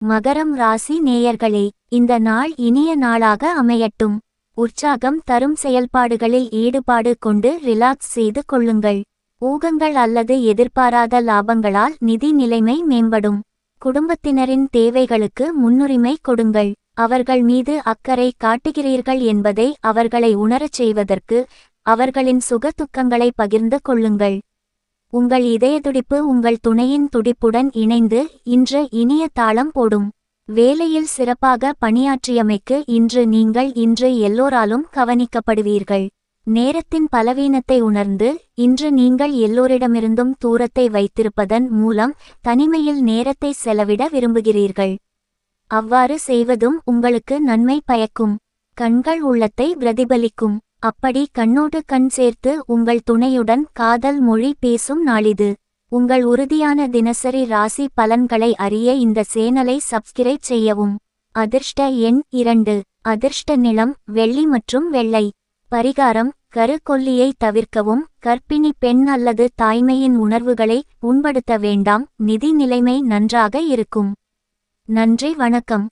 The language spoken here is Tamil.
மகரம் ராசி நேயர்களே, இந்த நாள் இனிய நாளாக அமையட்டும். உற்சாகம் தரும் செயல்பாடுகளில் ஈடுபாடு கொண்டு ரிலாக்ஸ் செய்து கொள்ளுங்கள். ஊகங்கள் அல்லது எதிர்பாராத லாபங்களால் நிதி நிலைமை மேம்படும். குடும்பத்தினரின் தேவைகளுக்கு முன்னுரிமை கொடுங்கள். அவர்கள் மீது அக்கறை காட்டுகிறீர்கள் என்பதை அவர்களை உணரச் செய்வதற்கு அவர்களின் சுக துக்கங்களை பகிர்ந்து கொள்ளுங்கள். உங்கள் இதயத்துடிப்பு உங்கள் துணையின் துடிப்புடன் இணைந்து இன்று இனிய தாளம் போடும். வேலையில் சிறப்பாக பணியாற்றியமைக்கு இன்று எல்லோராலும் கவனிக்கப்படுவீர்கள். நேரத்தின் பலவீனத்தை உணர்ந்து இன்று நீங்கள் எல்லோரிடமிருந்தும் தூரத்தை வைத்திருப்பதன் மூலம் தனிமையில் நேரத்தை செலவிட விரும்புகிறீர்கள். அவ்வாறு செய்வதும் உங்களுக்கு நன்மை பயக்கும். கண்கள் உள்ளத்தை பிரதிபலிக்கும். அப்படி கண்ணோடு கண் சேர்த்து உங்கள் துணையுடன் காதல் மொழி பேசும் நாளிது. உங்கள் உறுதியான தினசரி ராசி பலன்களை அறிய இந்த சேனலை சப்ஸ்கிரைப் செய்யவும். அதிர்ஷ்ட எண் 2. அதிர்ஷ்ட நிறம் வெள்ளி மற்றும் வெள்ளை. பரிகாரம்: கருக்கொல்லியை தவிர்க்கவும். கர்ப்பிணி பெண் அல்லது தாய்மையின் உணர்வுகளை புண்படுத்த வேண்டாம். நிதி நிலைமை நன்றாக இருக்கும். நன்றி, வணக்கம்.